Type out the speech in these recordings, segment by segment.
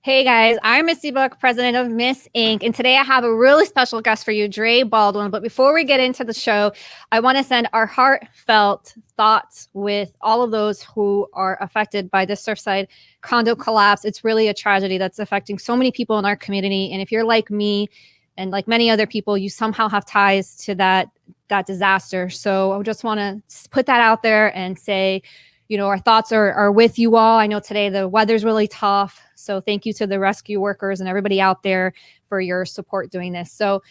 Hey guys, I'm Misty Book, president of Miss Inc. And today I have a really special guest for you, Dre Baldwin. But before we get into the show, I want to send our heartfelt thoughts with all of those who are affected by the Surfside condo collapse. It's really a tragedy that's affecting so many people in our community. And if you're like me and like many other people, you somehow have ties to that disaster. So I just want to put that out there and say, our thoughts are with you all. I know today the weather's really tough. So thank you to the rescue workers and everybody out there for your support doing this. So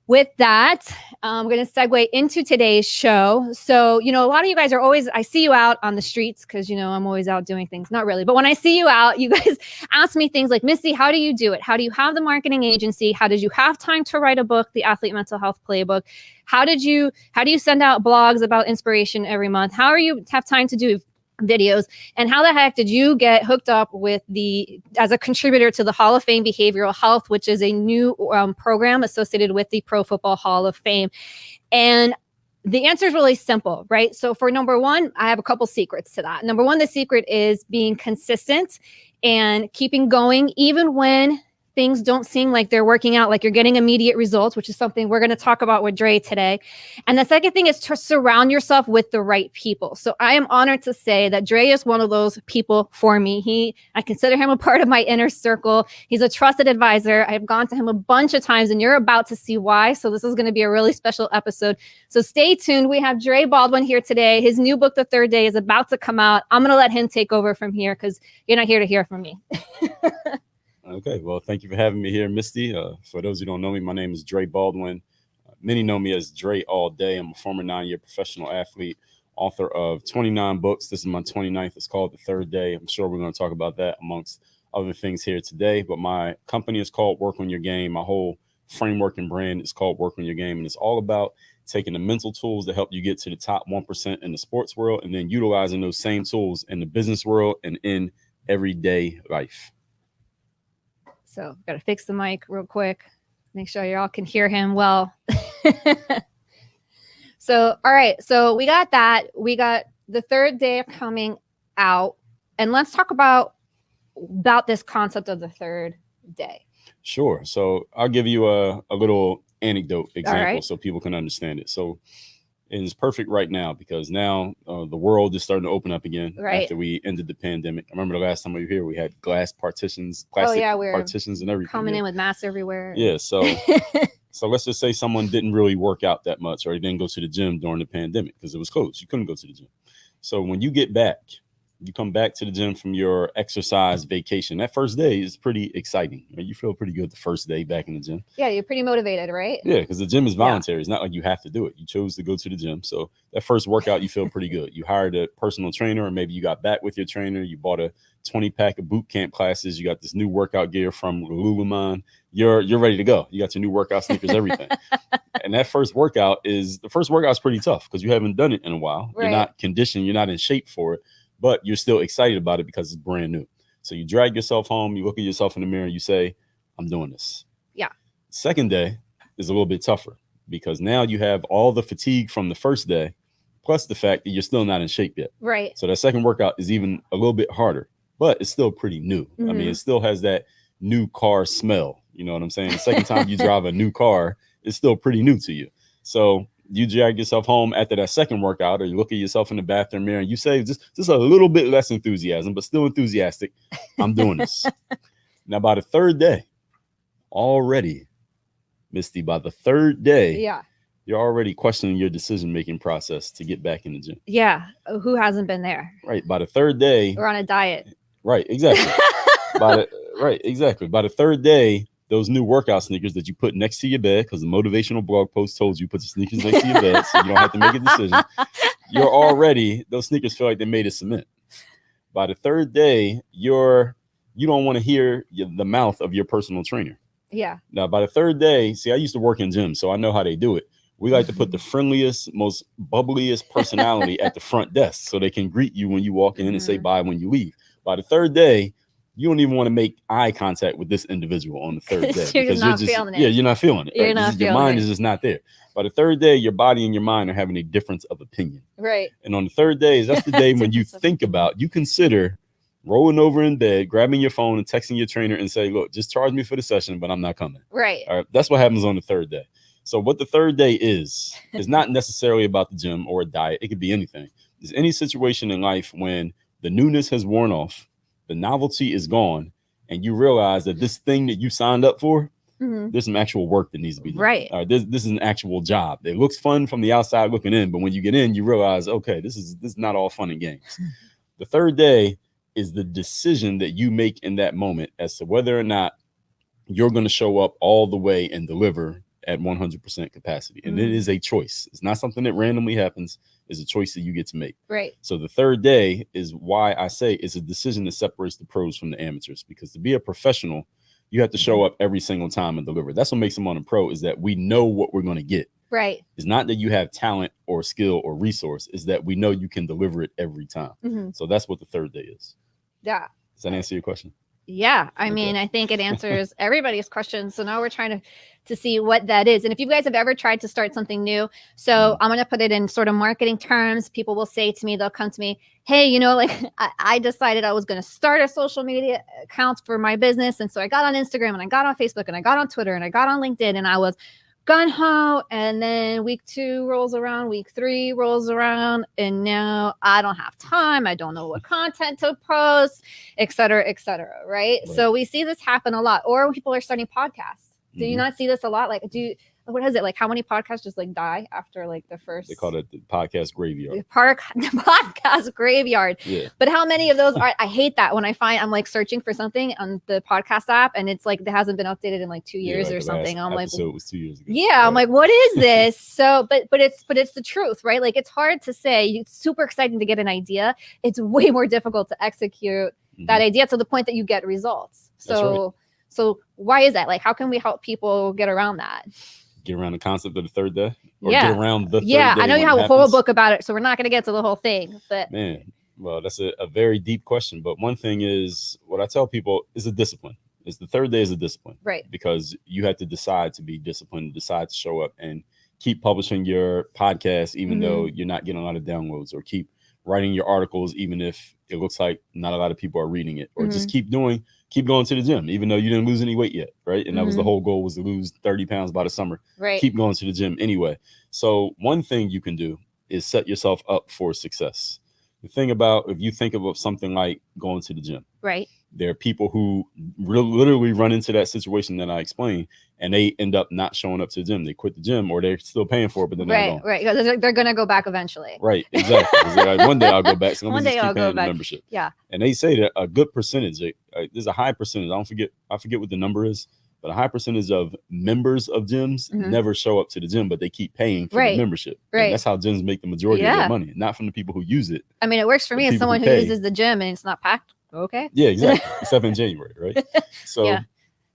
with that, I'm going to segue into today's show. So, a lot of you guys I see you out on the streets because, I'm always out doing things. Not really. But when I see you out, you guys ask me things like, Misty, how do you do it? How do you have the marketing agency? How did you have time to write a book, The Athlete Mental Health Playbook? How do you send out blogs about inspiration every month? How are you have time to do videos, and how the heck did you get hooked up with as a contributor to the Hall of Fame Behavioral Health, which is a new program associated with the Pro Football Hall of Fame? And the answer is really simple, right? So for number one, I have a couple secrets to that. Number one, the secret is being consistent and keeping going, even when things don't seem like they're working out, like you're getting immediate results, which is something we're going to talk about with Dre today. And the second thing is to surround yourself with the right people. So I am honored to say that Dre is one of those people for me. I consider him a part of my inner circle. He's a trusted advisor. I have gone to him a bunch of times, and you're about to see why. So this is going to be a really special episode. So stay tuned. We have Dre Baldwin here today. His new book, The Third Day, is about to come out. I'm going to let him take over from here because you're not here to hear from me. Okay, well, thank you for having me here, Misty. For those who don't know me, my name is Dre Baldwin. Many know me as Dre all day. I'm a former 9-year professional athlete, author of 29 books. This is my 29th. It's called The Third Day. I'm sure we're going to talk about that amongst other things here today. But my company is called Work on Your Game. My whole framework and brand is called Work on Your Game. And it's all about taking the mental tools to help you get to the top 1% in the sports world and then utilizing those same tools in the business world and in everyday life. So got to fix the mic real quick. Make sure y'all can hear him well. So, all right. So we got that. We got The Third Day coming out. And let's talk about this concept of the third day. Sure. So I'll give you a little anecdote example so people can understand it. So it is perfect right now because now the world is starting to open up again after we ended the pandemic. I remember the last time we were here, we had glass partitions, plastic partitions and everything. Coming in with masks everywhere. Yeah. So let's just say someone didn't really work out that much or he didn't go to the gym during the pandemic because it was closed. You couldn't go to the gym. So when you get back, you come back to the gym from your exercise vacation. That first day is pretty exciting. Right? You feel pretty good the first day back in the gym. Yeah, you're pretty motivated, right? Yeah, because the gym is voluntary. It's not like you have to do it. You chose to go to the gym. So that first workout, you feel pretty good. You hired a personal trainer, or maybe you got back with your trainer. You bought a 20-pack of boot camp classes. You got this new workout gear from Lululemon. You're ready to go. You got your new workout sneakers, everything. And that first workout is pretty tough because you haven't done it in a while. Right. You're not conditioned. You're not in shape for it. But you're still excited about it because it's brand new. So you drag yourself home, you look at yourself in the mirror, and you say, I'm doing this. Yeah. Second day is a little bit tougher because now you have all the fatigue from the first day, plus the fact that you're still not in shape yet. Right. So that second workout is even a little bit harder, but it's still pretty new. Mm-hmm. I mean, it still has that new car smell. You know what I'm saying? The second time you drive a new car, it's still pretty new to you. So you drag yourself home after that second workout, or you look at yourself in the bathroom mirror and you say, just a little bit less enthusiasm, but still enthusiastic. I'm doing this. Now, by the third day, already, Misty, by the third day, you're already questioning your decision-making process to get back in the gym. Yeah. Who hasn't been there? Right. By the third day. We're on a diet. Right. Exactly. Exactly. By the third day, those new workout sneakers that you put next to your bed, because the motivational blog post told you put the sneakers next to your bed so you don't have to make a decision. Those sneakers feel like they're made of cement. By the third day, you don't want to hear the mouth of your personal trainer. Yeah. Now, by the third day, see, I used to work in gyms, so I know how they do it. We like to put the friendliest, most bubbliest personality at the front desk so they can greet you when you walk in and say bye when you leave. By the third day, you don't even want to make eye contact with this individual on the third day because you're not feeling it. Yeah, you're not feeling it. Right? Your mind is just not there. By the third day, your body and your mind are having a difference of opinion. Right. And on the third day, that's the day when you consider rolling over in bed, grabbing your phone and texting your trainer and say, look, just charge me for the session, but I'm not coming. Right. All right. That's what happens on the third day. So what the third day is not necessarily about the gym or a diet. It could be anything. There's any situation in life when the newness has worn off, the novelty is gone, and you realize that this thing that you signed up for, there's some actual work that needs to be done. Right. This is an actual job. It looks fun from the outside looking in, but when you get in, you realize, okay, this is not all fun and games. The third day is the decision that you make in that moment as to whether or not you're going to show up all the way and deliver at 100% capacity. And it is a choice. It's not something that randomly happens. It's a choice that you get to make. Right. So the third day is why I say it's a decision that separates the pros from the amateurs, because to be a professional, you have to show up every single time and deliver. That's what makes someone a pro, is that we know what we're going to get. Right. It's not that you have talent or skill or resource. It's that we know you can deliver it every time. So that's what the third day is. Yeah. Does that answer your question? Yeah. I mean, I think it answers everybody's questions. So now we're trying to see what that is. And if you guys have ever tried to start something new, so I'm going to put it in sort of marketing terms. People will say to me, they'll come to me, hey, you know, like I decided I was going to start a social media account for my business. And so I got on Instagram and I got on Facebook and I got on Twitter and I got on LinkedIn and I was gung-ho, and then week 2 rolls around, week 3 rolls around, and now I don't have time. I don't know what content to post, et cetera, right? So we see this happen a lot. Or when people are starting podcasts. Do you not see this a lot? Like, what is it? Like, how many podcasts just like die after like the first? They call it the podcast graveyard. The podcast graveyard. Yeah. But how many of those are? I hate that when I'm like searching for something on the podcast app and it's like it hasn't been updated in like 2 years like or something. I'm like, so it was 2 years ago. Yeah, right. I'm like, what is this? So, but it's the truth, right? Like, it's hard to say. It's super exciting to get an idea. It's way more difficult to execute that idea to the point that you get results. So why is that? Like, how can we help people get around that? Get around the concept of the third day? Or get around the third day? I know you have a whole book about it, so we're not going to get to the whole thing. But man, well, that's a very deep question. But one thing is, what I tell people is a discipline. Is the third day is a discipline. Right. Because you have to decide to be disciplined, decide to show up and keep publishing your podcast, even though you're not getting a lot of downloads, or keep writing your articles, even if it looks like not a lot of people are reading it, or just keep going to the gym, even though you didn't lose any weight yet. Right. And that was the whole goal, was to lose 30 pounds by the summer. Right. Keep going to the gym anyway. So one thing you can do is set yourself up for success. The thing about, if you think of something like going to the gym, right, there are people who literally run into that situation that I explained, and they end up not showing up to the gym. They quit the gym, or they're still paying for it, but they're not going. Right. Because they're going to go back eventually. Right. Exactly. Like, one day I'll go back. So one day I'll go back. Membership. Yeah. And they say that a good percentage, there's a high percentage. I forget what the number is, but a high percentage of members of gyms never show up to the gym, but they keep paying for the membership. Right. And that's how gyms make the majority of their money, not from the people who use it. I mean, it works for me as someone who uses the gym and it's not packed. Okay. Yeah, exactly. Except in January, right?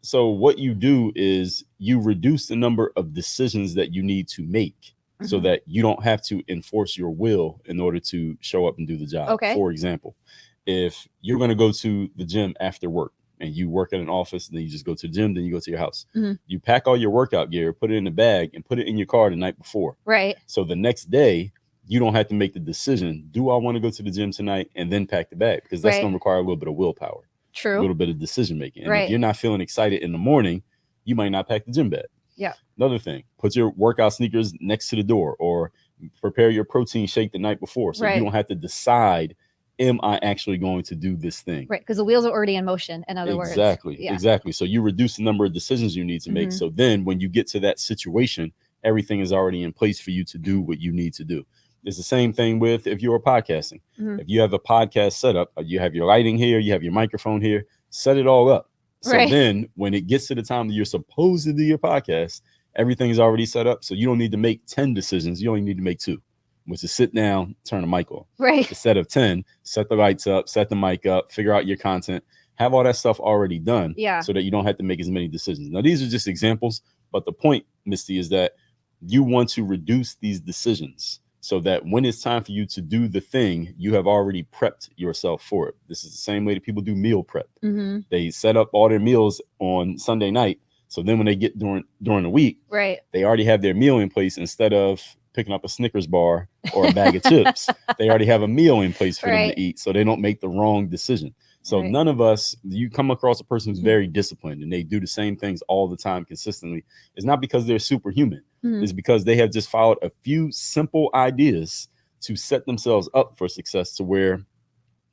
So what you do is you reduce the number of decisions that you need to make so that you don't have to enforce your will in order to show up and do the job. Okay. For example, if you're going to go to the gym after work, and you work at an office, and then you just go to the gym, then you go to your house. You pack all your workout gear, put it in a bag, and put it in your car the night before. Right. So the next day, you don't have to make the decision, do I want to go to the gym tonight, and then pack the bag? Because that's going to require a little bit of willpower. True. A little bit of decision making. And right. if you're not feeling excited in the morning, you might not pack the gym bag. Yeah. Another thing, put your workout sneakers next to the door, or prepare your protein shake the night before, so you don't have to decide, am I actually going to do this thing? Right, because the wheels are already in motion, in other words. Exactly. So you reduce the number of decisions you need to make. So then when you get to that situation, everything is already in place for you to do what you need to do. It's the same thing with if you're podcasting. If you have a podcast set up, you have your lighting here, you have your microphone here, set it all up. So then when it gets to the time that you're supposed to do your podcast, everything is already set up. So you don't need to make 10 decisions. You only need to make 2. Which is sit down, turn the mic on. Right. Instead of 10, set the lights up, set the mic up, figure out your content, have all that stuff already done. Yeah. So that you don't have to make as many decisions. Now, these are just examples, but the point, Misty, is that you want to reduce these decisions so that when it's time for you to do the thing, you have already prepped yourself for it. This is the same way that people do meal prep. They set up all their meals on Sunday night. So then when they get during the week, they already have their meal in place. Instead of picking up a Snickers bar or a bag of chips, they already have a meal in place for them to eat, so they don't make the wrong decision. So Right. none of us, you come across a person who's very disciplined and they do the same things all the time consistently. It's not because they're superhuman. It's because they have just followed a few simple ideas to set themselves up for success, to where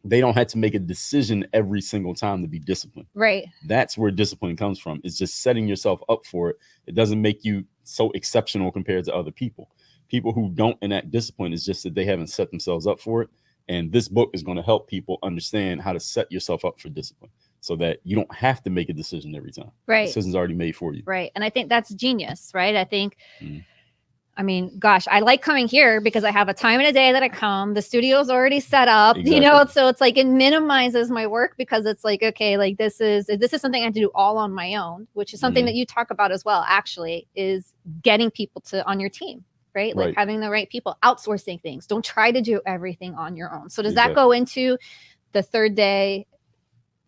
they don't have to make a decision every single time to be disciplined. Right. That's where discipline comes from. It's just setting yourself up for it. It doesn't make you so exceptional compared to other people. People who don't enact discipline is just that they haven't set themselves up for it. And this book is going to help people understand how to set yourself up for discipline, so that you don't have to make a decision every time. Right. The decision's already made for you. Right. And I think that's genius, right? I think, I mean, gosh, I like coming here because I have a time in a day that I come. The studio's already set up, Exactly. you know, so it's like it minimizes my work, because it's like, okay, like this is something I have to do all on my own, which is something that you talk about as well, actually, is getting people on your team. Right? Like having the right people, outsourcing things. Don't try to do everything on your own. So does that go into the third day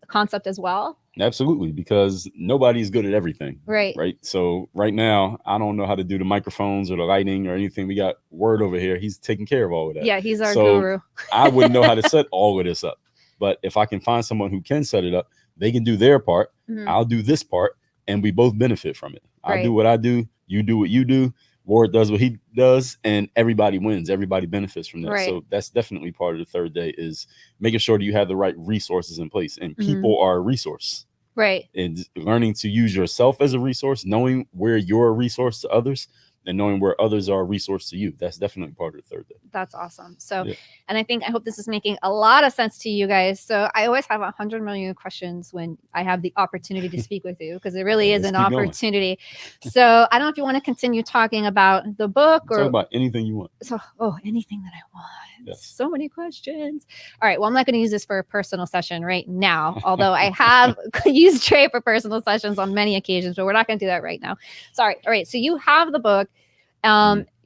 concept as well? Absolutely, because nobody's good at everything. Right. Right. So right now, I don't know how to do the microphones or the lighting or anything. We got Word over here. He's taking care of all of that. Yeah, he's our guru. I wouldn't know how to set all of this up. But if I can find someone who can set it up, they can do their part. I'll do this part, and we both benefit from it. I do what I do. You do what you do. Ward does what he does, and everybody wins. Everybody benefits from that. Right. So that's definitely part of the third day, is making sure that you have the right resources in place, and people are a resource. Right. And learning to use yourself as a resource, knowing where you're a resource to others, and knowing where others are a resource to you. That's definitely part of the third day. That's awesome. So, and I hope this is making a lot of sense to you guys. So I always have 100 million questions when I have the opportunity to speak with you, because it really is an opportunity. So I don't know if you want to continue talking about the book, or talk about anything you want. So, anything that I want. Yes. So many questions. All right. Well, I'm not going to use this for a personal session right now, although I have used Dre for personal sessions on many occasions, but we're not going to do that right now. Sorry. All right. So you have the book.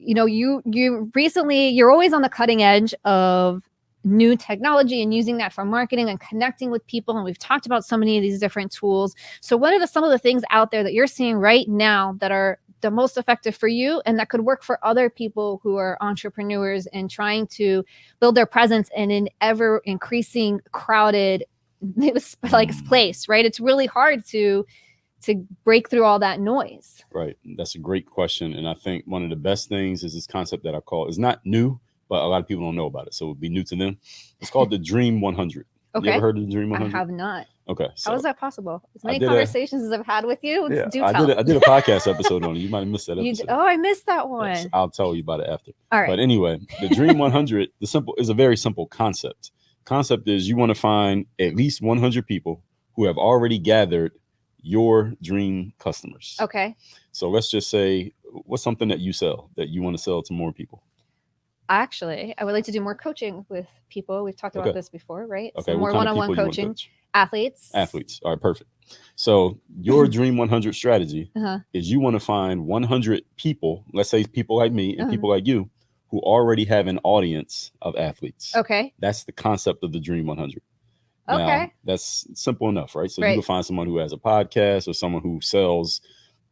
You know, you recently, you're always on the cutting edge of new technology and using that for marketing and connecting with people. And we've talked about so many of these different tools. So what are some of the things out there that you're seeing right now that are the most effective for you and that could work for other people who are entrepreneurs and trying to build their presence in an ever increasing crowded place, right? It's really hard to break through all that noise. Right. That's a great question. And I think one of the best things is this concept that I call, it's not new, but a lot of people don't know about it. So it would be new to them. It's called the Dream 100. Okay. You ever heard of the Dream 100? I have not. Okay. So how is that possible? As many conversations as I've had with you, I did a podcast episode on it. You might have missed that episode. I missed that one. Yes, I'll tell you about it after. All right. But anyway, the Dream 100, is a very simple concept. Concept is you want to find at least 100 people who have already gathered your dream customers. Okay. So let's just say, what's something that you sell that you want to sell to more people? Actually, I would like to do more coaching with people. We've talked about this before, right? Okay. So more one-on-one coaching. Athletes. All right, perfect. So your Dream 100 strategy is you want to find 100 people, let's say people like me and people like you, who already have an audience of athletes. Okay. That's the concept of the Dream 100. Okay. Now, that's simple enough, right? So you can find someone who has a podcast or someone who sells,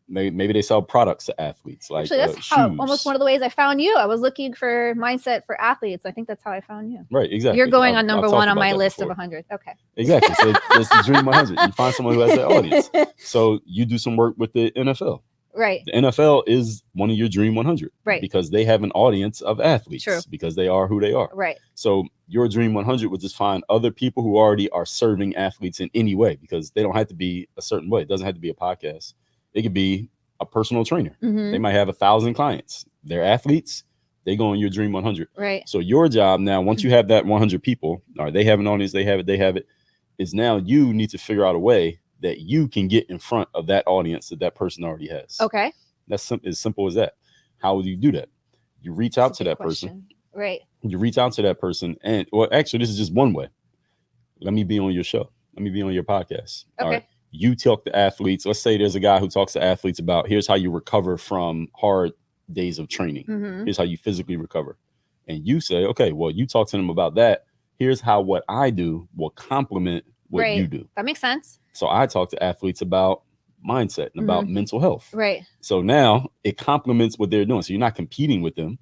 maybe they sell products to athletes, like actually, that's almost one of the ways I found you. I was looking for mindset for athletes. I think that's how I found you. Right, exactly. You're going on number one on my list of 100. Okay. Exactly. So that's the Dream 100. You find someone who has that audience. So you do some work with the NFL. Right. The NFL is one of your Dream 100. Right. Because they have an audience of athletes. True. Because they are who they are. Right. So your Dream 100 would just find other people who already are serving athletes in any way, because they don't have to be a certain way. It doesn't have to be a podcast. It could be a personal trainer. They might have 1,000 clients. They're athletes. They go on your Dream 100. Right. So your job now, once you have that 100 people, all right, they have an audience, they have it, is now you need to figure out a way that you can get in front of that audience that person already has. Okay. That's as simple as that. How would you do that? You reach out to that person. Right. You reach out to that person, and actually, this is just one way. Let me be on your show. Let me be on your podcast. Okay. All right. You talk to athletes. Let's say there's a guy who talks to athletes about, here's how you recover from hard days of training. Here's how you physically recover. And you say, okay, well, you talk to them about that. Here's how what I do will complement what you do. That makes sense. So I talk to athletes about mindset and about mental health. Right. So now it complements what they're doing. So you're not competing with them.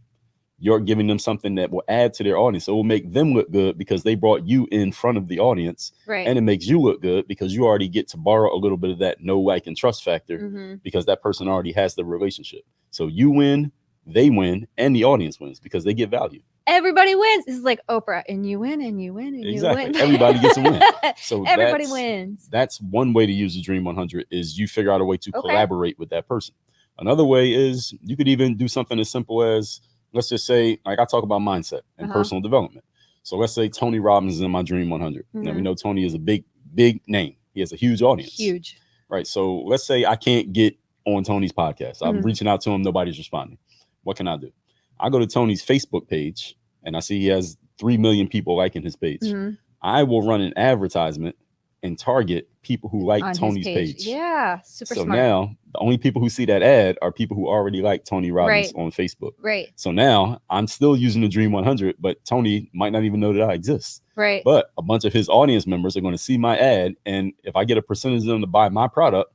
you're giving them something that will add to their audience. So it will make them look good because they brought you in front of the audience. Right. And it makes you look good because you already get to borrow a little bit of that know, like, and trust factor because that person already has the relationship. So you win, they win, and the audience wins because they get value. Everybody wins. This is like Oprah, and you win, and you win, and Exactly. you win. Everybody gets a win. So everybody wins. That's one way to use the Dream 100 is you figure out a way to collaborate with that person. Another way is you could even do something as simple as, let's just say, like I talk about mindset and personal development. So let's say Tony Robbins is in my Dream 100. Now we know Tony is a big name. He has a huge audience. Huge. Right. So let's say I can't get on Tony's podcast. I'm reaching out to him. Nobody's responding. What can I do? I go to Tony's Facebook page and I see he has 3 million people liking his page. I will run an advertisement and target people who like Tony's page. Yeah, super smart. So now the only people who see that ad are people who already like Tony Robbins on Facebook. Right. So now I'm still using the Dream 100, but Tony might not even know that I exist. Right. But a bunch of his audience members are going to see my ad, and if I get a percentage of them to buy my product,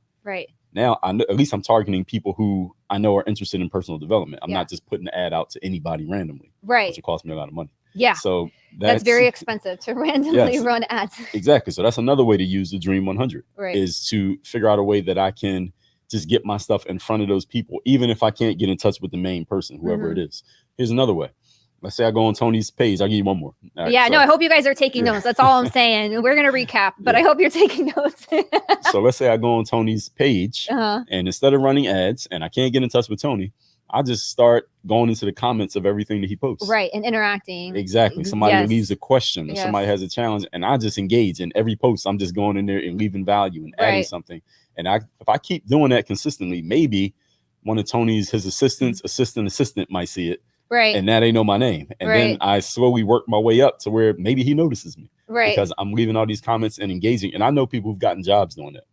now I know, at least I'm targeting people who I know are interested in personal development. I'm not just putting the ad out to anybody randomly. Right. Which will cost me a lot of money. Yeah. So that's very expensive to randomly run ads. Exactly. So that's another way to use the Dream 100 is to figure out a way that I can just get my stuff in front of those people, even if I can't get in touch with the main person, whoever it is. Here's another way. Let's say I go on Tony's page. I'll give you one more. Right, no, I hope you guys are taking notes. That's all I'm saying. We're going to recap, but I hope you're taking notes. So let's say I go on Tony's page and instead of running ads and I can't get in touch with Tony, I just start going into the comments of everything that he posts. Right. And interacting. Exactly. Somebody leaves a question or somebody has a challenge and I just engage in every post. I'm just going in there and leaving value and adding something. And if I keep doing that consistently, maybe one of his assistant might see it. Right. And now they know my name. And then I slowly work my way up to where maybe he notices me. Right. Because I'm leaving all these comments and engaging. And I know people who've gotten jobs doing that.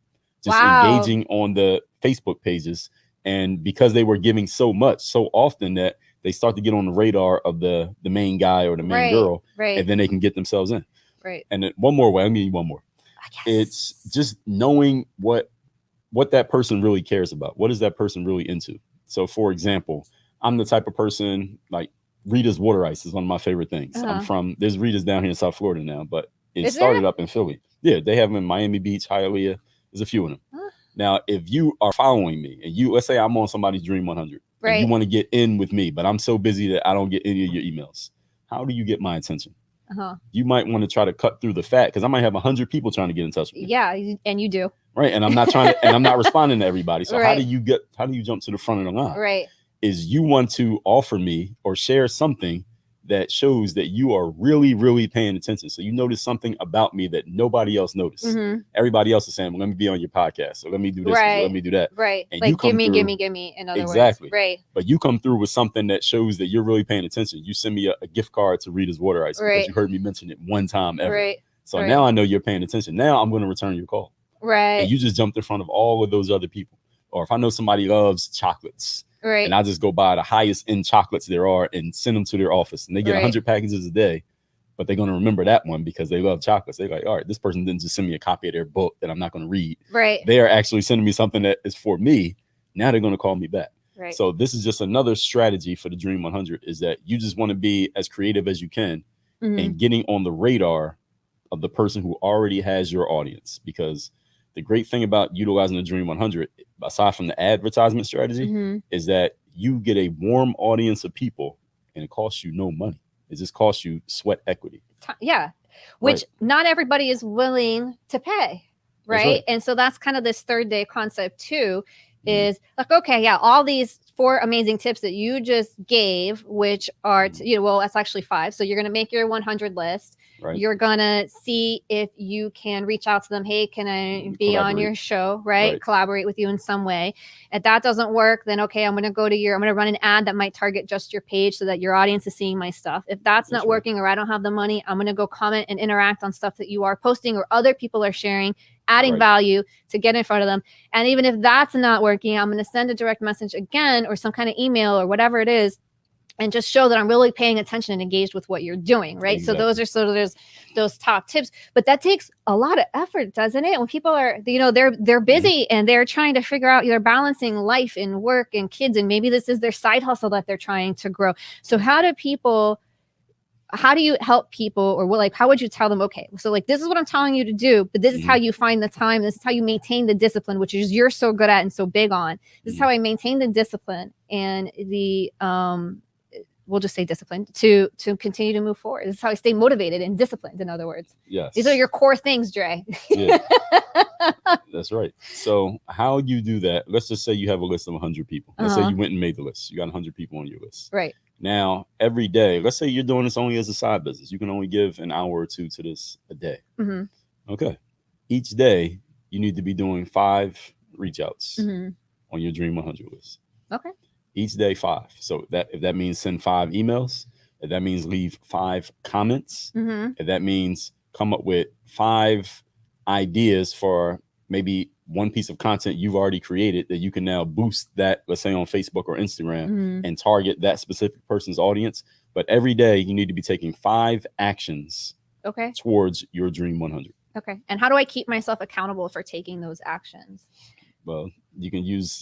Just engaging on the Facebook pages. And because they were giving so much, so often that they start to get on the radar of the main guy or the main girl. Right. And then they can get themselves in. Right. And then one more way, I'll give you one more. It's just knowing what that person really cares about. What is that person really into? So for example, I'm the type of person like Rita's Water Ice is one of my favorite things. There's Rita's down here in South Florida now, but it started up in Philly. Yeah, they have them in Miami Beach, Hialeah. There's a few of them. Now, if you are following me and let's say I'm on somebody's Dream 100, and you want to get in with me, but I'm so busy that I don't get any of your emails. How do you get my attention? You might want to try to cut through the fat because I might have 100 people trying to get in touch with me. Yeah, and you do. Right, and I'm not trying to, and I'm not responding to everybody. So how do you jump to the front of the line? Right. Is you want to offer me or share something that shows that you are really, really paying attention. So you notice something about me that nobody else noticed. Everybody else is saying, well, let me be on your podcast. So let me do this. Right. Let me do that. Right. And like, give me. In other words. Right. But you come through with something that shows that you're really paying attention. You send me a gift card to Rita's Water Ice because you heard me mention it one time ever. Right. So now I know you're paying attention. Now I'm going to return your call. Right. And you just jumped in front of all of those other people. Or if I know somebody loves chocolates. Right. And I just go buy the highest end chocolates there are and send them to their office. And they get 100 packages a day, but they're going to remember that one because they love chocolates. They're like, all right, this person didn't just send me a copy of their book that I'm not going to read. Right. They are actually sending me something that is for me. Now they're going to call me back. Right. So this is just another strategy for the Dream 100 is that you just want to be as creative as you can and getting on the radar of the person who already has your audience. Because the great thing about utilizing the Dream 100, aside from the advertisement strategy, is that you get a warm audience of people and it costs you no money. It just costs you sweat equity. Yeah. Which not everybody is willing to pay. Right. And so that's kind of this third day concept too, is like, okay, all these 4 amazing tips that you just gave, which are, well, that's actually 5. So you're going to make your 100 list. Right. You're going to see if you can reach out to them. Hey, can I be on your show? Right. Collaborate with you in some way. If that doesn't work, then, okay, I'm going to run an ad that might target just your page so that your audience is seeing my stuff. If that's not working or I don't have the money, I'm going to go comment and interact on stuff that you are posting or other people are sharing, adding value to get in front of them. And even if that's not working, I'm going to send a direct message again or some kind of email or whatever it is and just show that I'm really paying attention and engaged with what you're doing, right? Exactly. So those are sort of those top tips, but that takes a lot of effort, doesn't it? When people are, they're busy and they're trying to figure out, they're balancing life and work and kids, and maybe this is their side hustle that they're trying to grow. So how do you help people, or how would you tell them, okay, so like, this is what I'm telling you to do, but this is how you find the time. This is how you maintain the discipline, which is you're so good at and so big on. This is how I maintain the discipline and the, we'll just say discipline to continue to move forward. This is how I stay motivated and disciplined, in other words. Yes. These are your core things, Dre. Yeah. That's right. So how you do that, let's just say you have a list of 100 people. Let's say you went and made the list. You got 100 people on your list. Right. Now, every day, let's say you're doing this only as a side business. You can only give an hour or two to this a day. Okay. Each day, you need to be doing 5 reach outs on your Dream 100 list. Okay. Each day, 5. So if that means send 5 emails, if that means leave 5 comments, if that means come up with 5 ideas for maybe one piece of content you've already created that you can now boost that, let's say on Facebook or Instagram, and target that specific person's audience. But every day you need to be taking 5 actions towards your Dream 100. Okay. And how do I keep myself accountable for taking those actions? Well, you can use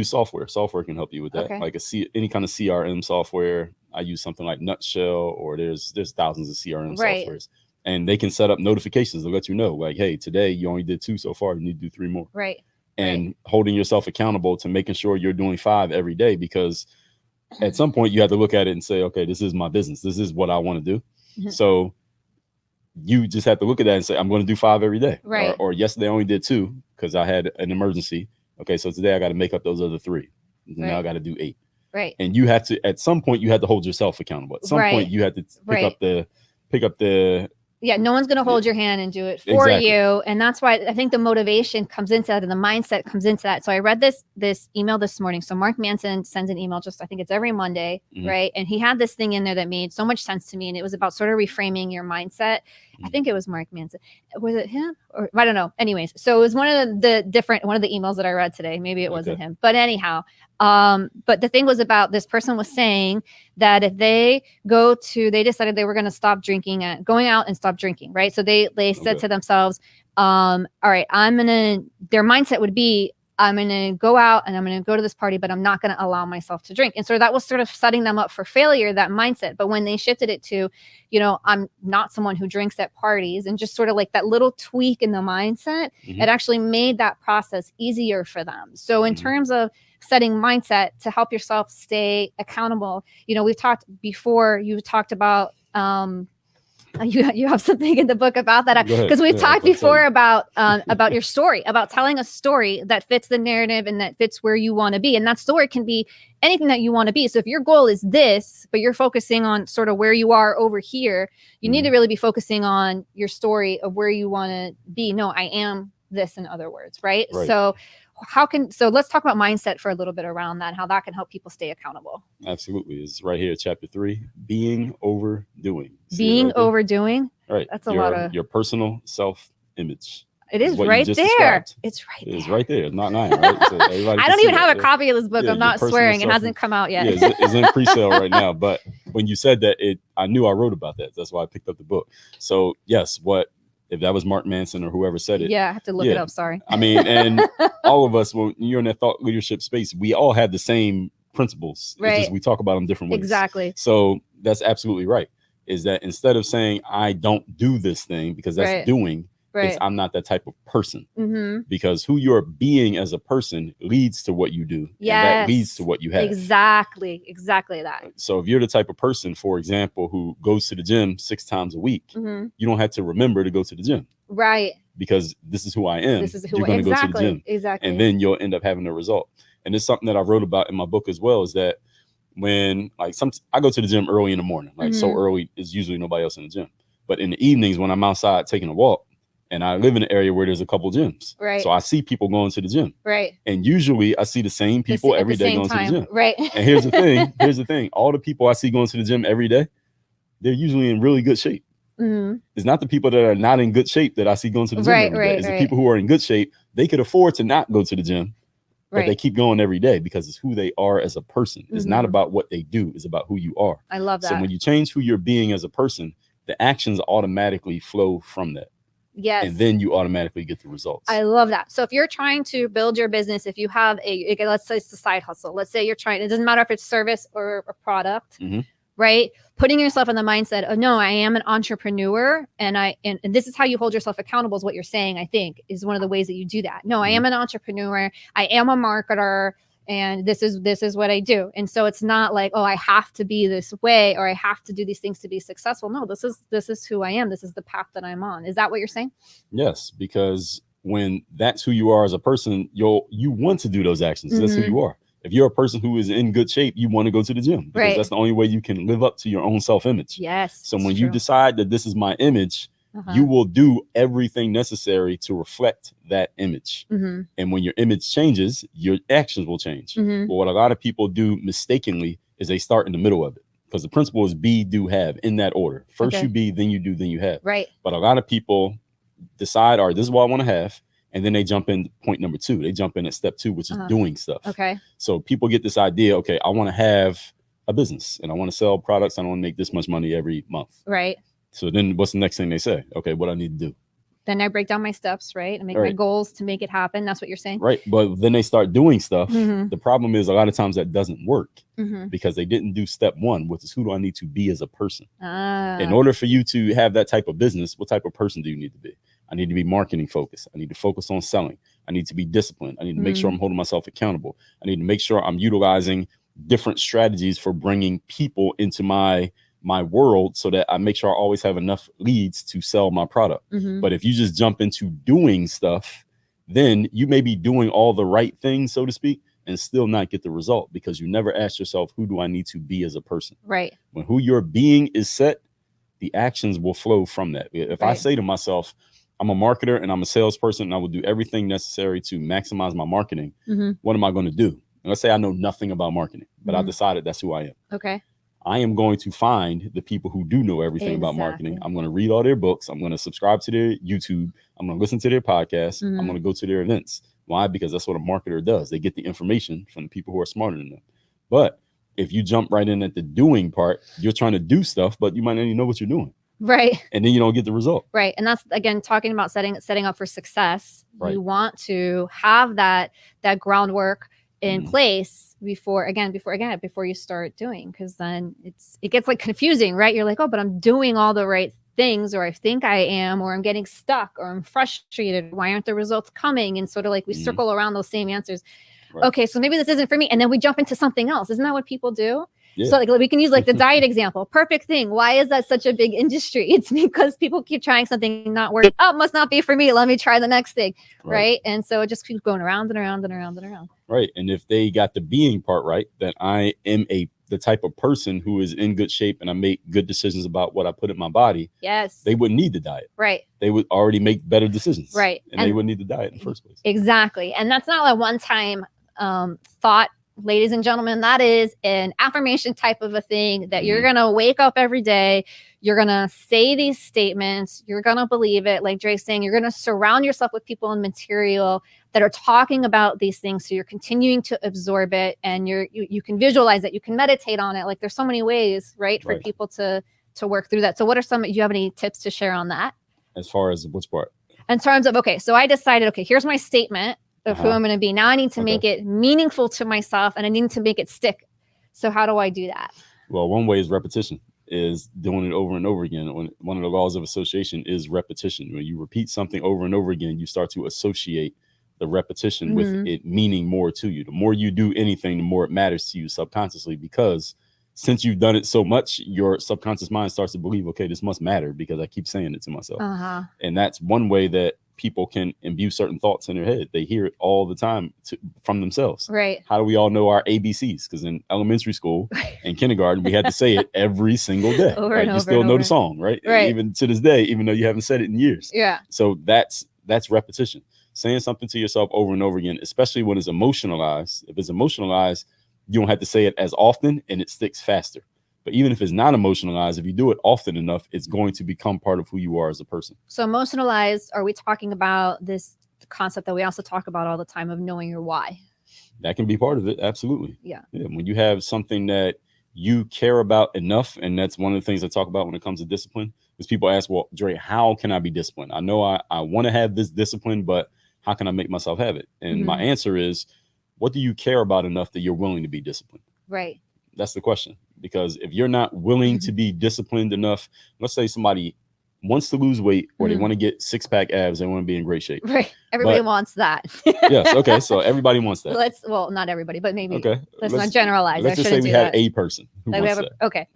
software. Software can help you with that. Okay. Like any kind of CRM software. I use something like Nutshell, or there's thousands of CRM softwares. And they can set up notifications to let you know, like, hey, today you only did 2 so far. You need to do 3 more. Right. And holding yourself accountable to making sure you're doing 5 every day, because at some point you have to look at it and say, okay, this is my business. This is what I want to do. So you just have to look at that and say, I'm going to do 5 every day. Right. Or yesterday I only did 2 because I had an emergency. Okay, so today I got to make up those other 3. Now I got to do 8. Right. And you have to, at some point, you have to hold yourself accountable. At some point, you have to pick up the. Yeah, no one's going to hold your hand and do it for you. And that's why I think the motivation comes into that and the mindset comes into that. So I read this email this morning. So Mark Manson sends an email I think it's every Monday, right? And he had this thing in there that made so much sense to me. And it was about sort of reframing your mindset. I think it was Mark Manson. Was it him? Or I don't know. Anyways, so it was one of the emails that I read today. Maybe it wasn't him. But anyhow, but the thing was about this person was saying that if they decided they were going to stop drinking and going out and stop drinking, right? So they said to themselves, all right, their mindset would be, I'm going to go out and I'm going to go to this party, but I'm not going to allow myself to drink. And so that was sort of setting them up for failure, that mindset. But when they shifted it to, I'm not someone who drinks at parties, and just sort of like that little tweak in the mindset, it actually made that process easier for them. So in terms of setting mindset to help yourself stay accountable, we've talked before, you talked about, you have something in the book about that, because we've talked before about your story, about telling a story that fits the narrative and that fits where you want to be. And that story can be anything that you want to be. So if your goal is this, but you're focusing on sort of where you are over here, you need to really be focusing on your story of where you want to be. No, I am this, in other words, right? So let's talk about mindset for a little bit around that, how that can help people stay accountable. Absolutely. It's right here, chapter 3, being overdoing. Overdoing. Right. That's a lot of your personal self-image. It is right there. Described. It's right there. It's right there. It's not 9, right? So I don't even have a copy of this book. I'm not swearing. It hasn't come out yet. Yeah, it's in pre-sale right now. But when you said that, I knew I wrote about that. That's why I picked up the book. So yes, if that was Mark Manson or whoever said it. Yeah, I have to look it up. Sorry. I mean, and all of us, when you're in that thought leadership space, we all have the same principles. Right. It's just we talk about them different ways. Exactly. So that's absolutely right. Is that instead of saying, I don't do this thing because that's doing, it's, I'm not that type of person. Because who you're being as a person leads to what you do. Yes. And that leads to what you have. Exactly that. So if you're the type of person, for example, who goes to the gym 6 times a week, you don't have to remember to go to the gym. Right. Because this is who I am. This is who you're going to go to the gym. Exactly. And then you'll end up having a result. And it's something that I wrote about in my book as well, is that when I go to the gym early in the morning, so early is usually nobody else in the gym. But in the evenings when I'm outside taking a walk, and I live in an area where there's a couple gyms. Right. So I see people going to the gym. Right. And usually I see the same people every day going to the gym. Right. And here's the thing. All the people I see going to the gym every day, they're usually in really good shape. It's not the people that are not in good shape that I see going to the gym every day. It's the people who are in good shape. They could afford to not go to the gym, but they keep going every day because it's who they are as a person. It's not about what they do. It's about who you are. I love that. So when you change who you're being as a person, the actions automatically flow from that. Yes. And then you automatically get the results. I love that. So if you're trying to build your business, if you have let's say it's a side hustle. Let's say you're trying, it doesn't matter if it's service or a product, right? Putting yourself in the mindset of, no, I am an entrepreneur, and this is how you hold yourself accountable is what you're saying, I think, is one of the ways that you do that. No, I am an entrepreneur. I am a marketer. And this is what I do. And so it's not like, oh, I have to be this way or I have to do these things to be successful. No, this is who I am. This is the path that I'm on. Is that what you're saying? Yes, because when that's who you are as a person, you want to do those actions. That's who you are. If you're a person who is in good shape, you want to go to the gym because that's the only way you can live up to your own self-image. Yes. So when you decide that this is my image, you will do everything necessary to reflect that image. And when your image changes, your actions will change. But what a lot of people do mistakenly is they start in the middle of it, because the principle is be, do, have in that order. First you be, then you do, then you have. Right. But a lot of people decide, all right, this is what I want to have. And then they jump in point number 2. They jump in at step 2, which is doing stuff. Okay. So people get this idea, okay, I want to have a business and I want to sell products. I want to make this much money every month. Right. So then what's the next thing they say? Okay, what I need to do? Then I break down my steps, right? And make my goals to make it happen. That's what you're saying? Right. But then they start doing stuff. The problem is a lot of times that doesn't work because they didn't do step 1, which is who do I need to be as a person? In order for you to have that type of business, what type of person do you need to be? I need to be marketing focused. I need to focus on selling. I need to be disciplined. I need to make sure I'm holding myself accountable. I need to make sure I'm utilizing different strategies for bringing people into my world so that I make sure I always have enough leads to sell my product. But if you just jump into doing stuff, then you may be doing all the right things, so to speak, and still not get the result because you never ask yourself, who do I need to be as a person? Right. When who your being is set, the actions will flow from that. If I say to myself, I'm a marketer and I'm a salesperson and I will do everything necessary to maximize my marketing, what am I going to do? And let's say I know nothing about marketing, but I decided that's who I am. Okay. I am going to find the people who do know everything about marketing. I'm going to read all their books. I'm going to subscribe to their YouTube. I'm going to listen to their podcasts. I'm going to go to their events. Why? Because that's what a marketer does. They get the information from the people who are smarter than them. But if you jump right in at the doing part, you're trying to do stuff, but you might not even know what you're doing. Right. And then you don't get the result. Right. And that's, again, talking about setting up for success. Right. You want to have that groundwork in place before you start doing, because then it gets like confusing, right? You're like, oh, but I'm doing all the right things, or I think I am, or I'm getting stuck, or I'm frustrated. Why aren't the results coming? And sort of like we circle around those same answers. Right. Okay, so maybe this isn't for me. And then we jump into something else. Isn't that what people do? Yeah. So like we can use like the diet example. Perfect thing. Why is that such a big industry? It's because people keep trying something, not working. Oh, it must not be for me. Let me try the next thing. Right. And so it just keeps going around and around and around and around. Right. And if they got the being part right, that I am the type of person who is in good shape and I make good decisions about what I put in my body. Yes. They wouldn't need the diet. Right. They would already make better decisions. Right. And they wouldn't need the diet in the first place. Exactly. And that's not a one-time thought. Ladies and gentlemen, that is an affirmation type of a thing that you're going to wake up every day. You're going to say these statements. You're going to believe it. Like Dre's saying, you're going to surround yourself with people and material that are talking about these things. So you're continuing to absorb it, and you can visualize it. You can meditate on it. Like there's so many ways, right, for people to work through that. So what are do you have any tips to share on that? As far as which part? In terms of, okay, so I decided, okay, here's my statement of who I'm going to be. Now I need to make it meaningful to myself, and I need to make it stick. So how do I do that? Well, one way is repetition, is doing it over and over again. One of the laws of association is repetition. When you repeat something over and over again, you start to associate the repetition with it meaning more to you. The more you do anything, the more it matters to you subconsciously, because since you've done it so much, your subconscious mind starts to believe, okay, this must matter because I keep saying it to myself. And that's one way that people can imbue certain thoughts in their head. They hear it all the time from themselves. Right. How do we all know our ABCs? Because in elementary school and kindergarten, we had to say it every single day. You still know the song, right? Even to this day, even though you haven't said it in years. Yeah. So that's repetition. Saying something to yourself over and over again, especially when it's emotionalized. If it's emotionalized, you don't have to say it as often and it sticks faster. But even if it's not emotionalized, if you do it often enough, it's going to become part of who you are as a person. So emotionalized, are we talking about this concept that we also talk about all the time of knowing your why? That can be part of it. Absolutely. Yeah. When you have something that you care about enough, and that's one of the things I talk about when it comes to discipline, is people ask, well, Dre, how can I be disciplined? I know I want to have this discipline, but how can I make myself have it? And my answer is, what do you care about enough that you're willing to be disciplined? Right. That's the question. Because if you're not willing to be disciplined enough, let's say somebody wants to lose weight or they want to get 6-pack abs, they want to be in great shape. Right. Everybody wants that. Yes. Okay. So everybody wants that. Well, not everybody, but maybe. Okay. Let's not generalize. Let's just say we have a person who wants that. Okay.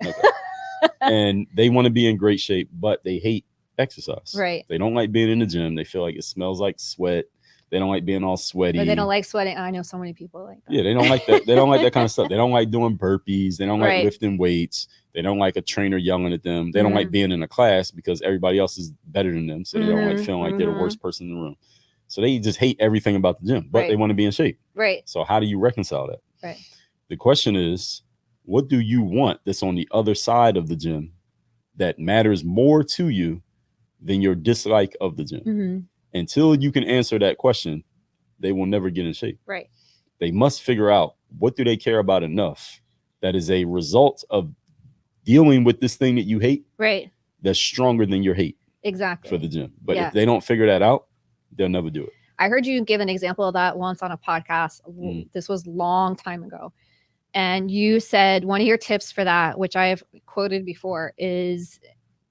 And they want to be in great shape, but they hate exercise. Right. They don't like being in the gym. They feel like it smells like sweat. They don't like being all sweaty. But they don't like sweating. I know so many people like that. Yeah, they don't like that. They don't like that kind of stuff. They don't like doing burpees. They don't like Right. lifting weights. They don't like a trainer yelling at them. They don't like being in a class because everybody else is better than them. So they don't like feeling like they're the worst person in the room. So they just hate everything about the gym, but they want to be in shape. Right. So how do you reconcile that? Right. The question is, what do you want that's on the other side of the gym that matters more to you than your dislike of the gym? Until you can answer that question, they will never get in shape. Right. They must figure out, what do they care about enough that is a result of dealing with this thing that you hate, right, that's stronger than your hate exactly for the gym. But if they don't figure that out, they'll never do it. I heard you give an example of that once on a podcast. This was a long time ago. And you said one of your tips for that, which I have quoted before, is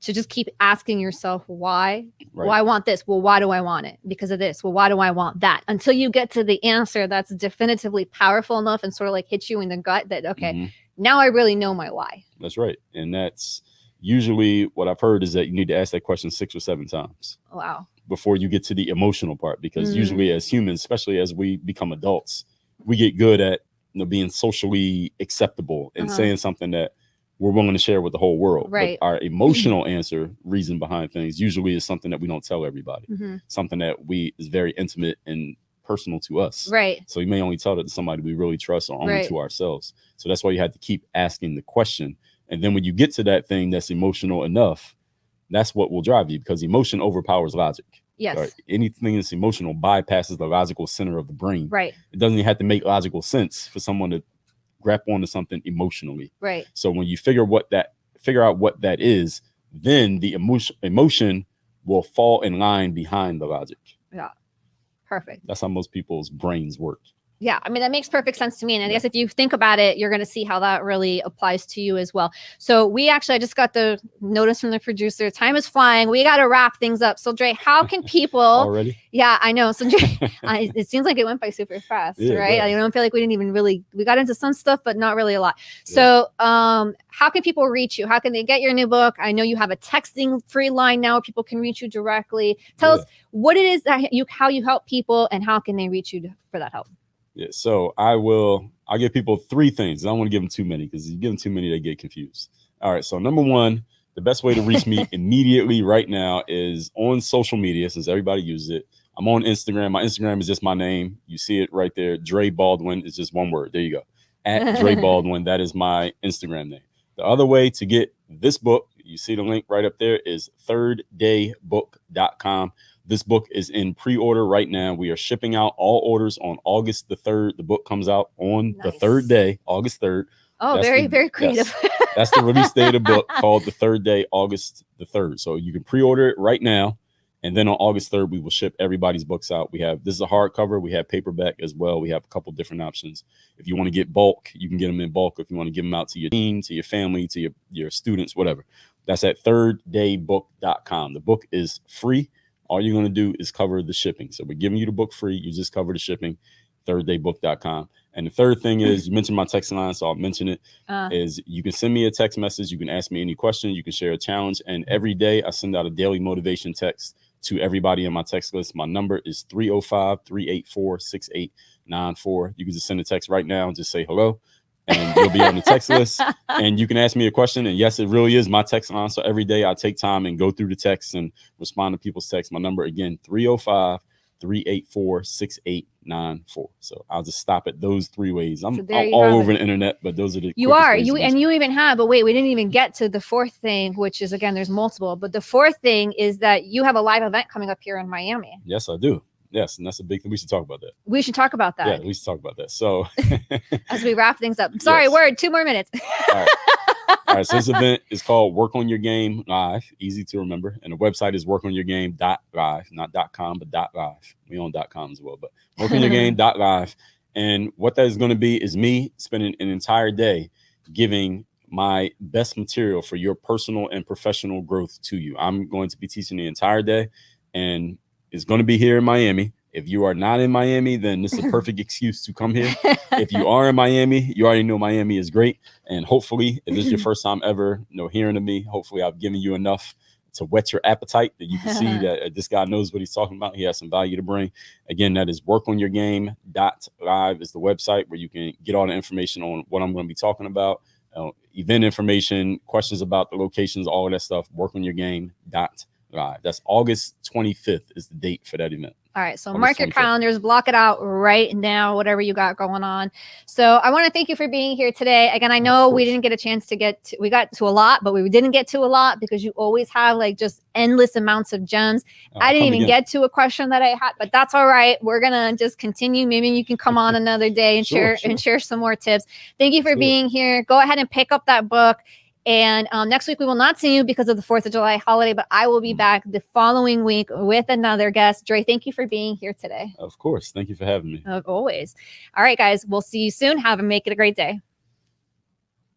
to just keep asking yourself why. Well, I want this. Well, why do I want it? Because of this. Well, why do I want that? Until you get to the answer that's definitively powerful enough and sort of like hits you in the gut that, okay, now I really know my why. That's right. And that's usually what I've heard is that you need to ask that question 6 or 7 times. Wow. Before you get to the emotional part, because usually as humans, especially as we become adults, we get good at being socially acceptable and saying something that we're willing to share with the whole world. Right. But our emotional answer, reason behind things, usually is something that we don't tell everybody. Something that is very intimate and personal to us. Right. So you may only tell that to somebody we really trust or only to ourselves. So that's why you have to keep asking the question. And then when you get to that thing that's emotional enough, that's what will drive you, because emotion overpowers logic. Yes. Right? Anything that's emotional bypasses the logical center of the brain. Right. It doesn't even have to make logical sense for someone to grab onto something emotionally. Right. So when you figure out what that is, then the emotion will fall in line behind the logic. Yeah. Perfect. That's how most people's brains work. Yeah, I mean, that makes perfect sense to me. And I guess if you think about it, you're going to see how that really applies to you as well. So I just got the notice from the producer. Time is flying. We got to wrap things up. So Dre, how can people already? Yeah, I know. So Dre, it seems like it went by super fast, right? I don't feel like we didn't even we got into some stuff, but not really a lot. So how can people reach you? How can they get your new book? I know you have a texting free line now where people can reach you directly. Tell us what it is that how you help people and how can they reach you for that help? Yeah, so I'll give people 3 things. I don't want to give them too many, because if you give them too many, they get confused. All right. So number 1, the best way to reach me immediately right now is on social media, since everybody uses it. I'm on Instagram. My Instagram is just my name. You see it right there. Dre Baldwin is just one word. There you go. At Dre Baldwin. That is my Instagram name. The other way to get this book, you see the link right up there, is thirddaybook.com. This book is in pre-order right now. We are shipping out all orders on August the 3rd. The book comes out on the 3rd day, August 3rd. Oh, very creative. Yes. That's the release date of the book, called the 3rd day, August the 3rd. So you can pre-order it right now. And then on August 3rd, we will ship everybody's books out. This is a hardcover. We have paperback as well. We have a couple different options. If you want to get bulk, you can get them in bulk. If you want to give them out to your team, to your family, to your students, whatever. That's at thirddaybook.com. The book is free. All you're going to do is cover the shipping. So we're giving you the book free. You just cover the shipping, thirddaybook.com. And the third thing is, you mentioned my text line, so I'll mention it, is you can send me a text message. You can ask me any question. You can share a challenge. And every day I send out a daily motivation text to everybody in my text list. My number is 305-384-6894. You can just send a text right now and just say hello, and you'll be on the text list. And you can ask me a question. And yes, it really is my text line. So every day I take time and go through the texts and respond to people's texts. My number, again, 305-384-6894. So I'll just stop at those 3 ways. I'm all over the internet, but those are the you even have, but wait, we didn't even get to the 4th thing, which is, again, there's multiple, but the 4th thing is that you have a live event coming up here in Miami. Yes, I do. Yes, and that's a big thing. We should talk about that. We should talk about that. Yeah, we should talk about that. So as we wrap things up. Sorry, yes. word, 2 more minutes. All right. All right, so this event is called Work on Your Game Live, easy to remember. And the website is workonyourgame.live, not .com, but .live. We own .com as well, but workonyourgame.live. And what that is going to be is me spending an entire day giving my best material for your personal and professional growth to you. I'm going to be teaching the entire day, and it's going to be here in Miami. If you are not in Miami, then this is a perfect excuse to come here. If you are in Miami, you already know Miami is great. And hopefully, if this is your first time ever hearing of me, hopefully I've given you enough to whet your appetite that you can see that this guy knows what he's talking about. He has some value to bring. Again, that is workonyourgame.live is the website where you can get all the information on what I'm going to be talking about, event information, questions about the locations, all of that stuff, workonyourgame.live. That's August 25th is the date for that event. All right. So mark your calendars, block it out right now, whatever you got going on. So I want to thank you for being here today. Again, I know we didn't get a chance to we got to a lot, but we didn't get to a lot because you always have like just endless amounts of gems. I didn't even get to a question that I had, but that's all right. We're going to just continue. Maybe you can come on another day and share some more tips. Thank you for being here. Go ahead and pick up that book. And next week, we will not see you because of the 4th of July holiday, but I will be back the following week with another guest. Dre, thank you for being here today. Of course. Thank you for having me. Always. All right, guys. We'll see you soon. Make it a great day.